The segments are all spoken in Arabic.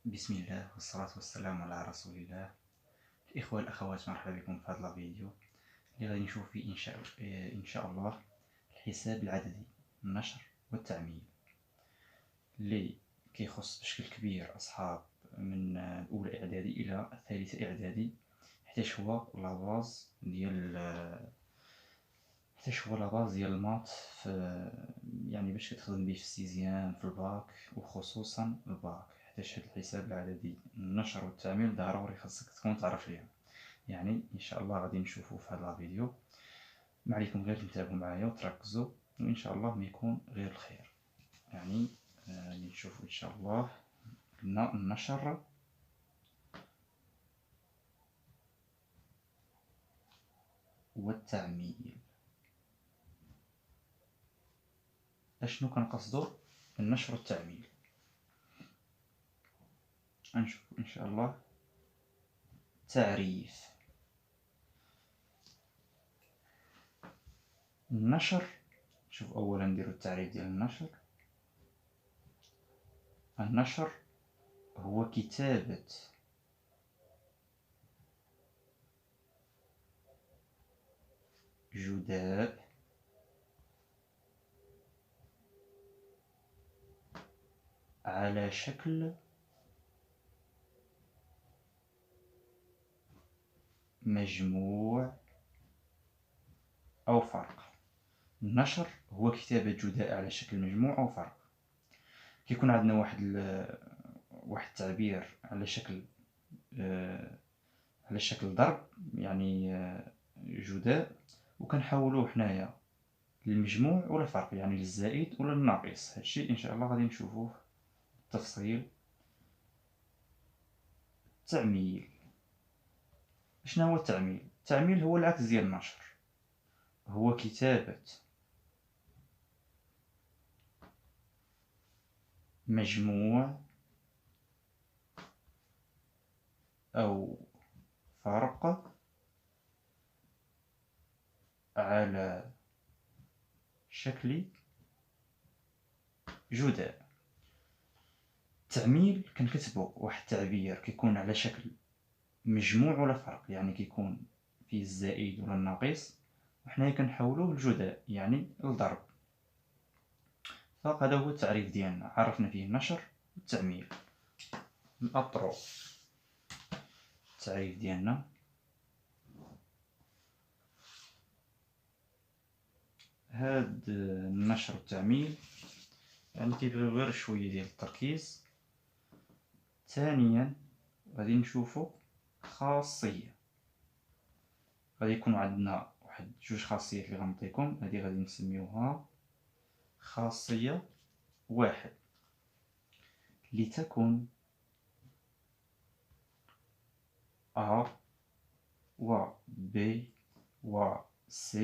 بسم الله والصلاة والسلام على رسول الله. الإخوة الأخوات، مرحبا بكم في هذا الفيديو اللي غادي نشوف فيه إن شاء الله الحساب العددي، النشر والتعميم، اللي كيخص بشكل كبير أصحاب من الأولى إعدادي إلى الثالثة إعدادي، حيت هو لاباز ديال المات، يعني باش كتخدم به في السيزيام في الباك، وخصوصا الباك، حيت هاد الحساب العددي النشر والتعميم ضروري خاصك تكون تعرف ليها. يعني ان شاء الله غادي نشوفو في هذا الفيديو، ما عليكم غير تنتبهوا معايا وتركزوا، وان شاء الله ما يكون غير الخير. يعني نشوفوا ان شاء الله. قلنا النشر والتعميم. اشنو كنقصدو بالنشر والتعميم؟ غنشوف ان شاء الله. تعريف النشر. شوف اولا نديرو التعريف ديال النشر. النشر هو كتابة جداء على شكل مجموع أو فرق. النشر هو كتابة جداء على شكل مجموع أو فرق. كيكون عندنا واحد التعبير على شكل ضرب، يعني جداء، وكنحولوه حنايا للمجموع ولا فرق، يعني للزائد ولا للناقص. هادشي ان شاء الله غادي نشوفوه بالتفصيل. التعميل. شنو هو التعميل؟ التعميل هو العكس ديال النشر، هو كتابة مجموع أو فرق على شكل جداء. التعميل كنكتبو واحد التعبير كيكون على شكل مجموع ولا فرق، يعني كيكون فيه الزائد ولا الناقص، وحنايا كنحولوه لجداء يعني لضرب. فهذا هو التعريف ديالنا، عرفنا فيه النشر والتعميل. الأطرق. التعريف ديالنا: هاد النشر والتعميل يعني كيبغيو غير شويه ديال التركيز. ثانيا غادي نشوفو خاصيه. غادي يكون عندنا واحد جوج خاصيات اللي غنعطيكم، هذه غادي نسميوها خاصيه واحد، لتكن A و B و C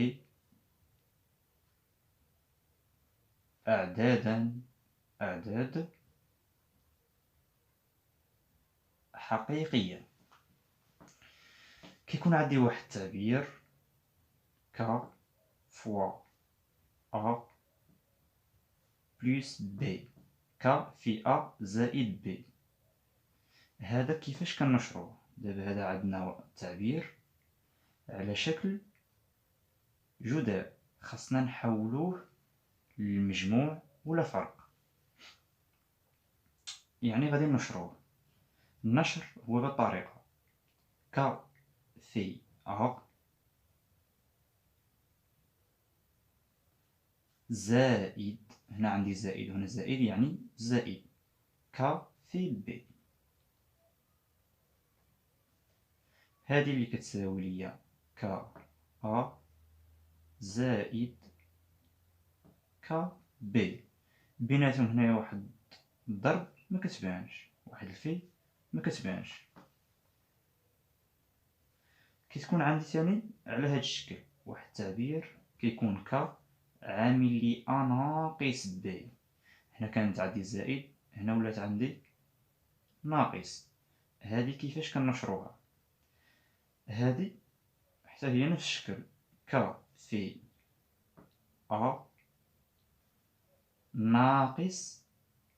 أعداد حقيقية. كيكون عندي واحد التعبير K فوا A بلس B، K في A زائد B. هذا كيفاش كنشروه؟ دابا هذا عندنا تعبير على شكل جداء، خاصنا نحولوه للمجموع ولا فرق، يعني غادي نشروه. النشر هو بالطريقة ك في أ زائد، هنا عندي زائد وهنا زائد، يعني زائد ك في ب. هذه اللي كتساوي ليا ك أ زائد ك ب. بيناتهم هنايا واحد الضرب ما كتبانش، واحد الفي ما كتبانش. كتكون عندي ثاني على هذا الشكل واحد التعبير كيكون ك عامل لي ا ناقص ب. هنا كانت عندي زائد، هنا ولات عندي ناقص. هذه كيفاش كنشروها؟ هذه حتى هي نفس الشكل ك في ا ناقص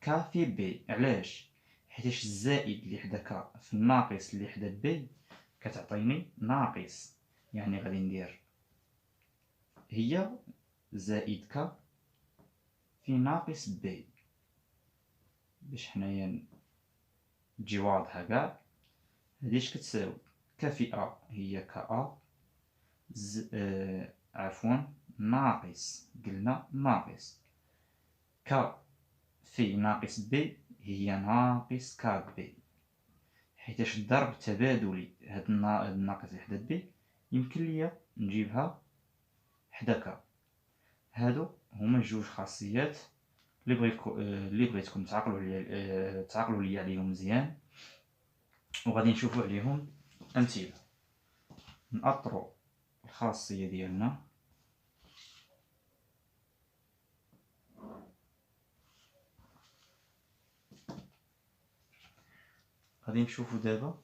ك في ب. علاش؟ حيتاش الزائد اللي حدا ك في الناقص اللي حدا بي كتعطيني ناقص، يعني غادي ندير هي زائد ك في ناقص بي باش حنايا تجي واضحة كاع. هادي اش كتساوي؟ ك في أ هي ك أ عفوا ناقص، قلنا ناقص ك في ناقص بي هي ناقص ك بي، حيتاش الضرب تبادلي. هاد الناقص اللي حدا بي يمكن ليا نجيبها حدا ك. هادو هما جوج خاصيات اللي بغيتكم تعقلوا ليا عليهم مزيان، وغادي نشوفوا عليهم امثله. نأطروا الخاصيه ديالنا. غادي نشوفوا دابا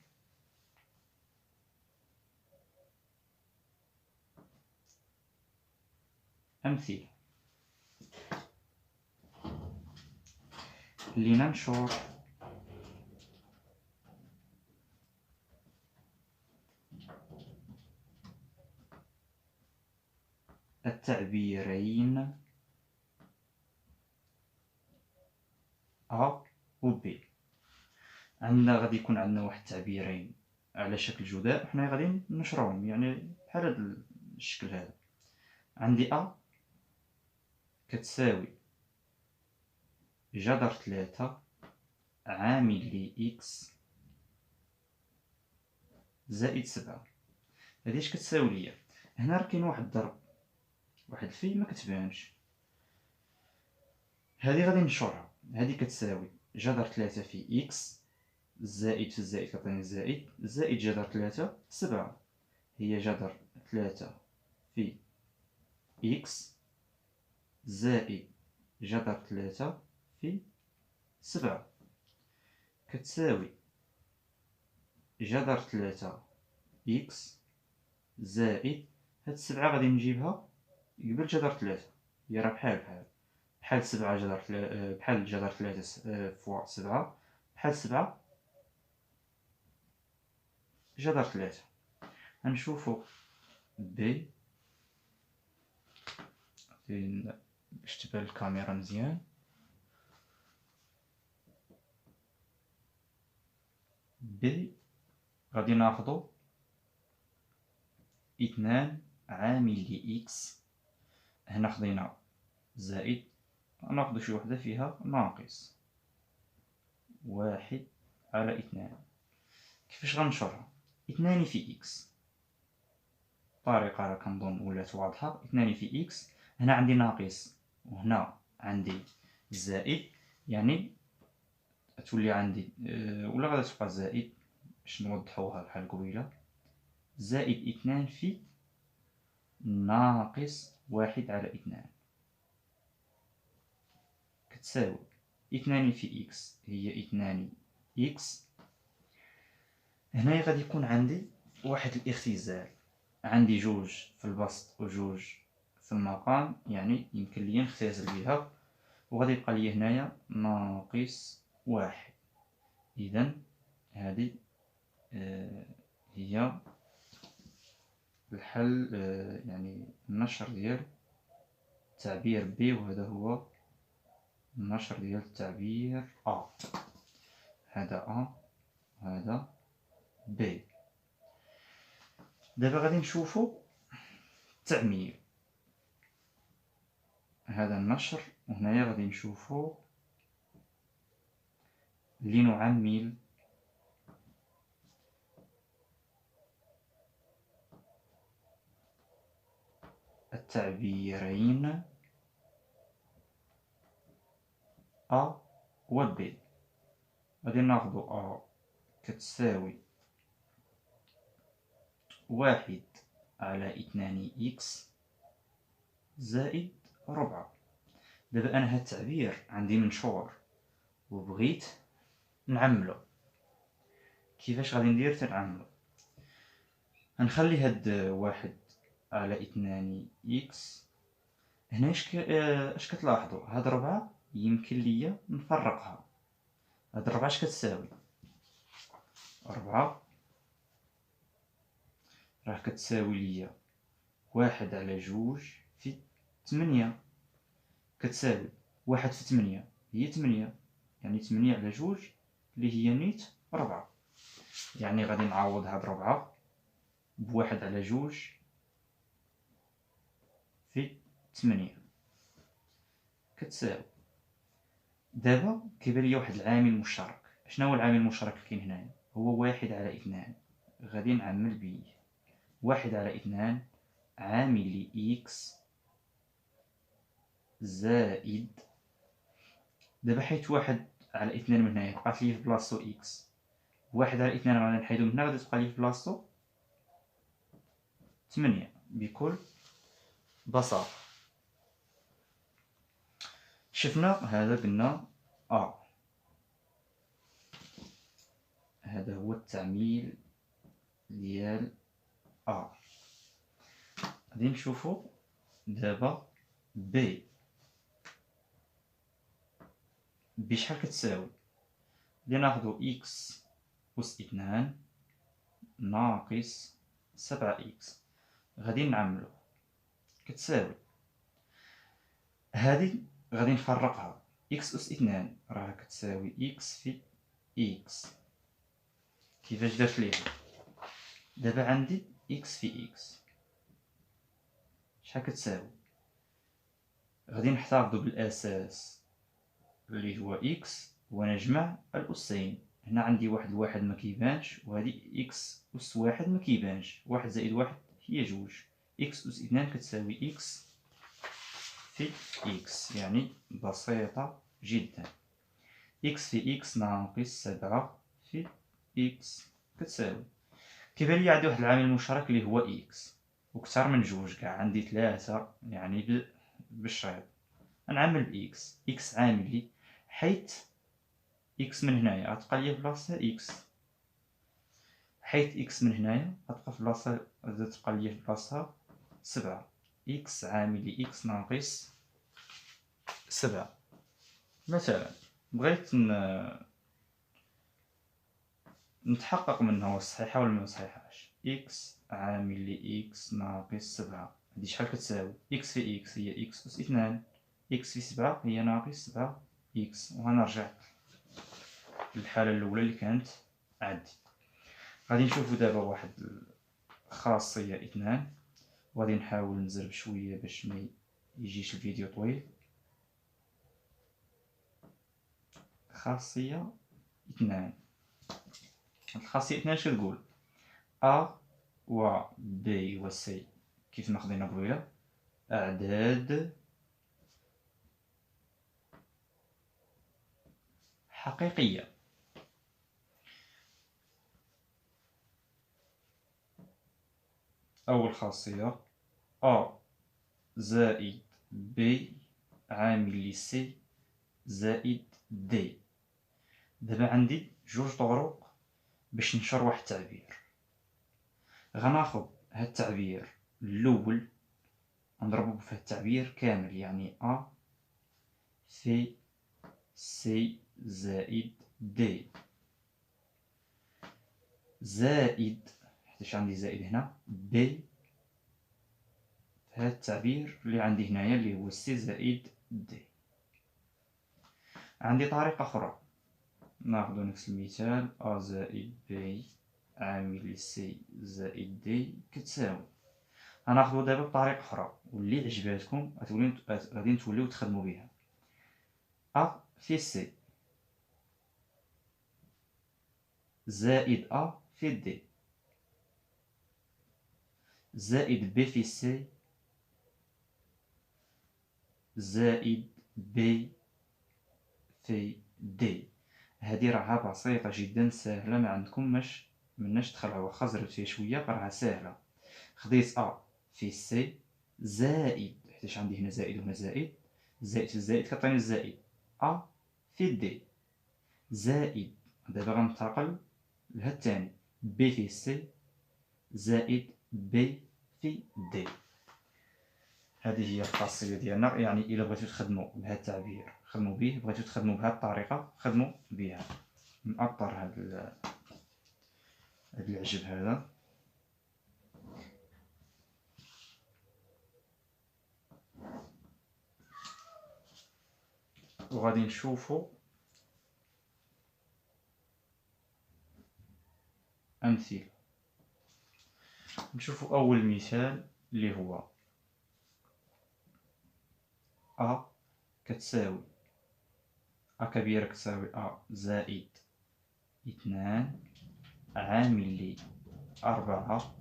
امثله. لننشر التعبيرين أ و ب. عندنا غادي يكون عندنا واحد التعبيرين على شكل جداء، حنا غادي نشروهم يعني بحال هذا الشكل هذا. عندي أ كتساوي جذر 3 عامل ل إكس زائد 7. هادي اش كتساوي ليا؟ هنا راه كاين واحد الضرب، واحد الفي ما كتبانش. هادي غادي نشرها. هادي كتساوي جذر 3 في إكس زائد في الزائد كتعطيني زائد زائد جذر 3 7، هي جذر 3 في إكس زائد جذر 3 في 7 كتساوي جذر 3 إكس زائد هاد 7 غادي نجيبها قبل جذر 3، هي راه بحال 7 جذر بحال جذر 3 فوا 7 بحال 7 جذر 3. غنشوفو بي باش تبان الكاميرا مزيان. بي غادي ناخدو 2 عامل ل إكس، هنا خدينا زائد، ناخدو شي وحدة فيها ناقص 1 على 2. كيفاش غنشرها؟ 2 في إكس، الطريقة راه كنظن ولات واضحة. 2 في إكس، هنا عندي ناقص وهنا عندي زائد، يعني تولي عندي ولا غادي تبقى زائد باش نوضحوها بحال قبيلة، زائد 2 في ناقص 1 على 2 كتساوي 2 في إكس هي 2 إكس. هنايا غادي يكون عندي واحد الاختزال، عندي جوج في البسط وجوج في المقام، يعني يمكن لي نختزل بها، وغادي يبقى لي هنايا ناقص 1. إذن هذه هي الحل، يعني النشر ديال تعبير بي، وهذا هو النشر ديال التعبير أ. هذا أ وهذا بي. دابا غادي نشوفو التعمير. هذا النشر، وهنايا غادي نشوفو لنعمل التعبيرين أ و ب. غادي ناخدو أ كتساوي 1 على 2 إكس زائد 4. دابا أنا هاد التعبير عندي منشور وبغيت نعملو. كيفاش غادي ندير تنعملو؟ غنخلي هاد 1 على 2 إكس. هنا اش كتلاحظوا؟ هاد 4 يمكن ليا نفرقها، هاد 4 اش كتساوي؟ 4 راه كتساوي ليا 1 على 2 في 8 كتساوي 1 في 8 هي 8 يعني 8 على 2 اللي هي نيت 4 يعني غادي نعوض هاد 4 بواحد على 2 في 8 كتساوي. دابا كيبان ليا واحد العامل مشترك. شنو هو العامل المشترك اللي كاين هنايا؟ هو 1/2. غادي نعمل بيه 1/2 عامل إكس زائد. دابا حيت 1/2 من هنايا بقات لي في بلاصتو إكس، 1/2 غادي نحيدو من هنا غادي تبقى لي في بلاصتو 8 بكل بساطة. شفنا هذا قلنا هذا هو التعميل ديال غادي نشوفو دابا بي شحال كتساوي. غادي ناخدو إكس أس 2 ناقص 7 إكس غادي نعملو كتساوي هادي غادي نفرقها. إكس أس 2 راه كتساوي إكس في إكس. كيفاش درت ليها؟ دابا عندي إكس في إكس شحال كتساوي؟ غادي نحتفظو بالأساس اللي هو إكس ونجمع الأسين. هنا عندي واحد ما كيبانش وهادي إكس أس 1 ما كيبانش. 1 زائد 1 هي 2. إكس أس 2 كتساوي إكس في إكس يعني بسيطة جدا. إكس في إكس ناقص 7 في إكس كتساوي. كيبان لي عندي واحد العامل مشترك اللي هو إكس وكثر من 2 كاع عندي 3 يعني بالشريط. نعمل بإكس. إكس عامل لي حيت إكس من هنايا غتبقى ليا بلاصتها إكس، حيت إكس من هنايا غتبقى في بلاصتها تبقى ليا في بلاصتها 7. إكس عامل لي إكس ناقص 7. مثلا بغيت نتحقق منها واش صحيحة ولا ما صحيحاش. إكس عامل لي إكس ناقص 7 هادي شحال كتساوي؟ إكس في إكس هي إكس أس 2 إكس في 7 هي ناقص 7 إكس. وغنرجع للحالة الأولى اللي كانت عندي. غادي نشوفو دابا واحد الخاصية 2 وغادي نحاول نزرب شوية باش ما يجيش الفيديو طويل. خاصية 2 الخاصية 2 اش كتقول؟ أ و بي و سي كيف ما خدينا قبيلة أعداد حقيقية. أول خاصية أ زائد بي عامل لي سي زائد دي. دابا عندي جوج طرق باش نشر واحد التعبير. غناخد هاد التعبير الأول نضربو في هاد التعبير كامل يعني أ في سي زائد دي زائد حيتاش عندي زائد هنا بي في هاد التعبير اللي عندي هنايا اللي هو سي زائد دي. عندي طريقة أخرى ناخدو نفس المثال أ زائد بي عامل لي سي زائد دي كتساوي. غناخدو دابا بطريقة أخرى واللي عجباتكم غادي توليو تخدمو بها. أ في سي زائد أ في دي زائد بي في سي زائد بي في دي. هذه راها بسيطة جدا سهلة ما عندكمش مناش تخلعوا واخا زربت فيها شوية راها سهلة. خديت أ في سي زائد حيتاش عندي هنا زائد وهنا زائد زائد في الزائد كتعطيني الزائد أ في دي زائد دابا غنتقل لهاد الثاني بي في سي زائد بي في دي. هذه هي الخاصية ديالنا. يعني إلا بغيتو تخدمو بهاد التعبير خدموا به، بغيتو تخدموا بهذه الطريقه خدموا بها. نأطر هذا العجب هذا، وغادي نشوفوا أمثلة. نشوفوا أول مثال اللي هو أ كتساوي أ كبيرة كتساوي أ زائد 2 عامل لي 4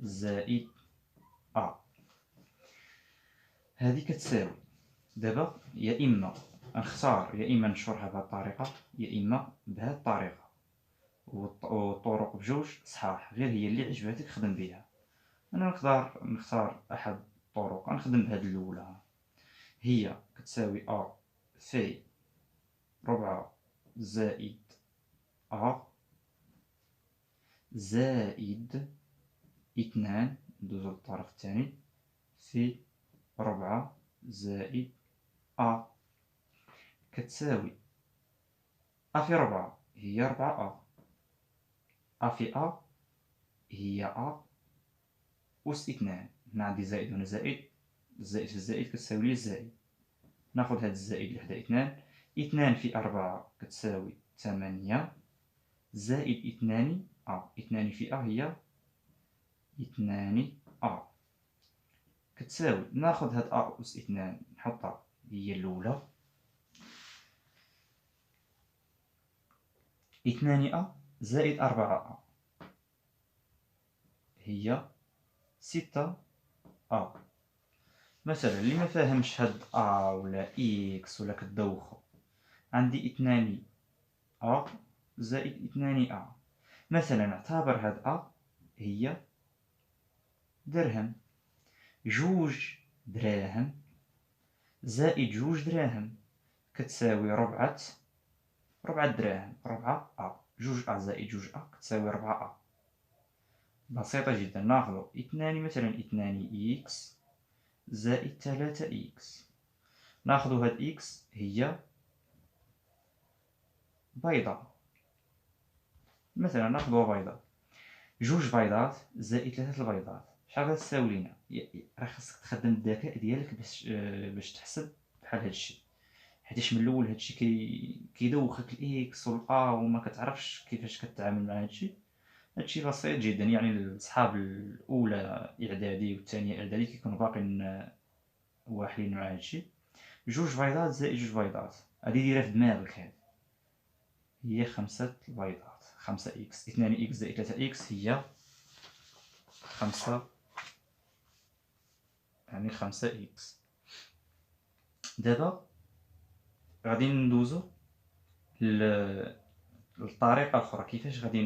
زائد أ. هذه كتساوي، دابا يا إما نختار يا إما نشرحها بهذه الطريقة يا إما بهذه الطريقة، والطرق بجوج صحاح، غير هي اللي عجبتك خدم بها. أنا نقدر نختار أحد الطرق، نخدم بهذه الأولى، هي كتساوي أ في 4 زائد أ زائد 2، ندوزو للطرف الثاني، في 4 زائد أ كتساوي أ في 4 هي 4 أ في أ هي أ أس 2. هنا عندي زائد وهنا زائد، الزائد في الزائد كتساوي لي الزائد، ناخد هاد الزائد اللي حدا 2 في 4 كتساوي 8 زائد 2 أ، 2 في أ هي 2 أ كتساوي، ناخد هاد أ أس 2 نحطها هي الأولى، 2 أ زائد 4 أ هي 6 أ. مثلا اللي ما فاهمش هاد أ ولا إكس ولا كدوخو، عندي 2 أ زائد 2 أ، مثلا اعتبر هاد أ هي درهم، 2 دراهم زائد 2 دراهم كتساوي ربعة دراهم، 4 أ، 2 أ زائد 2 أ كتساوي 4 أ. بسيطة جدا، ناخذ 2 مثلا 2 إكس زائد 3 إكس، ناخذ هاد إكس هي بيضة، مثلا ناخذ بيضة، 2 بيضات زائد 3 البيضات شحال غتساوي لينا؟ راه خاصك تخدم الذكاء ديالك باش تحسب بحال هادشي، حيتاش من الاول هادشي كيدوخك الاكس والأ وما كتعرفش كيفاش كتعامل مع هادشي بسيط جدا. يعني الصحاب الاولى اعدادي والثانيه اعدادي كيكونوا باقيين واحلين مع هادشي. 2 بيضات زائد 2 بيضات هادي ديرها في دماغك، هادي هي 5 البيضات، 5 إكس، 2 إكس زائد 3 إكس هي 5، يعني 5 إكس. دابا غادي ندوزو للطريقة الأخرى، كيفاش غادي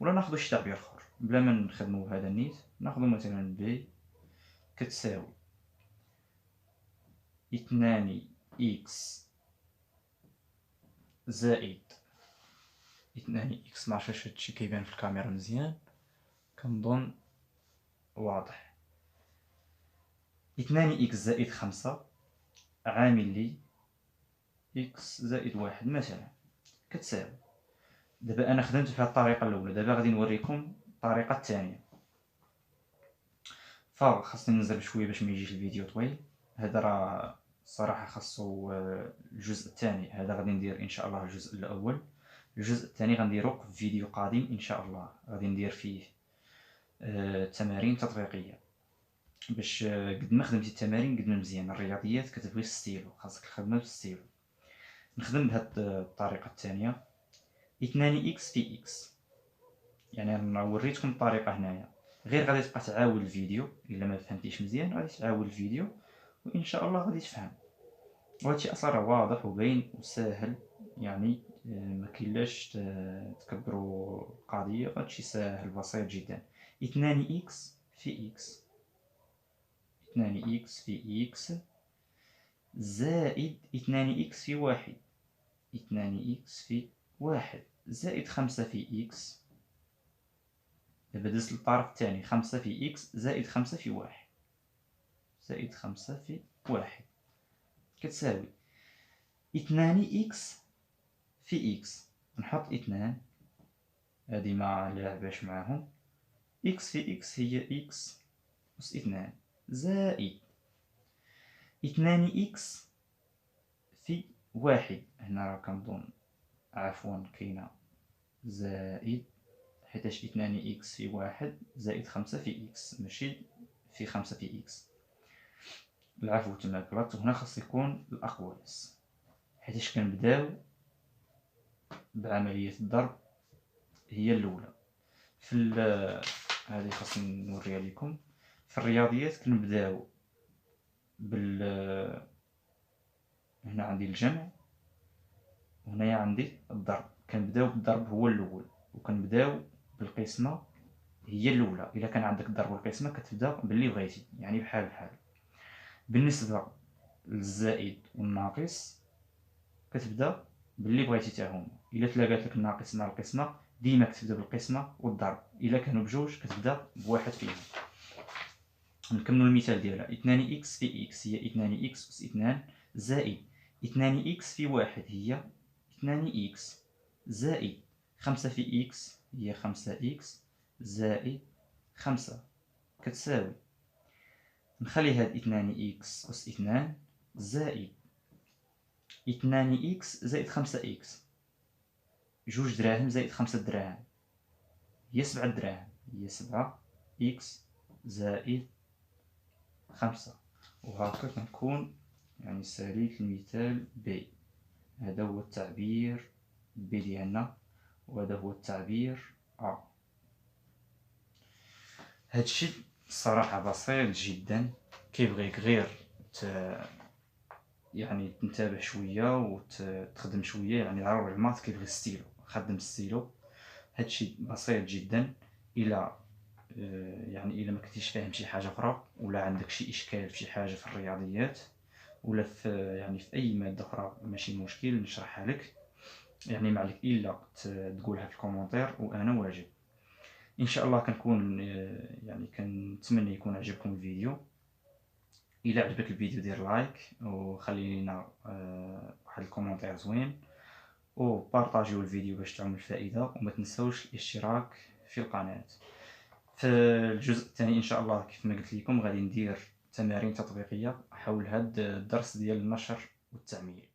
ولا ناخدو شي تعبير آخر بلا ما نخدمو بهذا النيت، ناخدو مثلا بي كتساوي 2 إكس زائد 2 إكس، معرفتش هادشي كيبان في الكاميرا مزيان، كنظن واضح. 2 إكس زائد 5 عامل لي إكس زائد 1 مثلا كتساوي، دابا أنا خدمت بهاد الطريقة الأولى، دابا غادي نوريكم الطريقة الثانية. فخاصني ننزل بشوية باش ميجيش الفيديو طويل، هذا راه الصراحة خاصو الجزء الثاني، هذا غادي ندير إن شاء الله الجزء الأول، الجزء الثاني غنديرو في فيديو قادم إن شاء الله، غادي ندير فيه تمارين تطبيقية، باش قد ما خدمتي التمارين قد ما مزيان. الرياضيات كتبغي الستيلو، خاصك الخدمة بالستيلو. نخدم بهاد الطريقة الثانية، 2 إكس في إكس، يعني أنا وريتكم الطريقة هنايا، غير غادي تبقى تعاود الفيديو، إلا ما فهمتيش مزيان غادي تعاود الفيديو وإن شاء الله غادي تفهم. وهادشي أصلا راه واضح وباين وساهل، يعني ما كاينلاش تكبروا القضية، هادشي ساهل بسيط جدا. 2 إكس في إكس، 2 إكس في إكس زائد 2 إكس في 1، 2 إكس في 1 زائد 5 في إكس، دابا دزت للطرف الثاني، 5 في إكس زائد 5 في 1 زائد 5 في 1 كتساوي 2 إكس في إكس، نحط 2 هادي ما نلعبهاش معاهم، إكس في إكس هي إكس أس 2 زائد 2 إكس في 1، هنا راه كنظن عفوا كاينة زائد، حيتاش 2 إكس في 1 زائد 5 في إكس ماشي في 5 في إكس، العفو تماك غلط، وهنا خاص يكون الأقواس حيتاش كنبداو بعملية الضرب هي الأولى. هذه خاصني نوريها لكم. في الرياضيات كنبداو هنا عندي الجمع وهنايا عندي الضرب، كنبداو بالضرب هو الأول وكنبداو بالقسمة هي الأولى. إلا كان عندك الضرب والقسمة كتبدا باللي بغيتي، يعني بحال بحال. بالنسبة للزائد والناقص كتبدا باللي بغيتي تا هما. إلا تلاقات لك الناقص مع القسمة ديما كتبدا بالقسمة والضرب، إلا كانوا بجوج كتبدا بواحد فيهم. نكملوا المثال ديالها. 2 إكس في إكس هي 2 إكس أس 2 زائد 2 إكس في 1 هي 2 إكس زائد 5 في إكس هي 5 إكس زائد 5 كتساوي، نخلي هاد 2 إكس أس 2 زائد 2 إكس زائد 5 إكس، 2 دراهم زائد 5 دراهم هي 7 دراهم، هي 7 إكس زائد 5. وهكا كنكون يعني ساليت المثال بي. هذا هو التعبير بي ديالنا وهذا هو التعبير أ. هادشي الصراحة بسيط جدا، كيبغيك غير يعني تنتبه شوية وتخدم شوية، يعني ضروري المات كيبغي الستيلو، خدم الستيلو. هادشي بسيط جدا. إلا يعني إلا ما كنتيش فاهم شي حاجة أخرى ولا عندك شي إشكال في شي حاجة في الرياضيات ولا في يعني في أي مادة أخرى ماشي مشكل نشرحها لك، يعني ما عليك إلا تقولها في الكومنتير وأنا واجب. إن شاء الله كنكون يعني كنتمنى يكون عجبكم الفيديو. إلا عجبك الفيديو دير لايك وخلي لنا واحد الكومنتير زوين وبارطاجيو الفيديو باش تعم الفائدة، وما تنسوش الاشتراك في القناة. في الجزء الثاني ان شاء الله كيف ما قلت لكم غادي ندير تمارين تطبيقيه حول هذا الدرس ديال النشر والتعميل.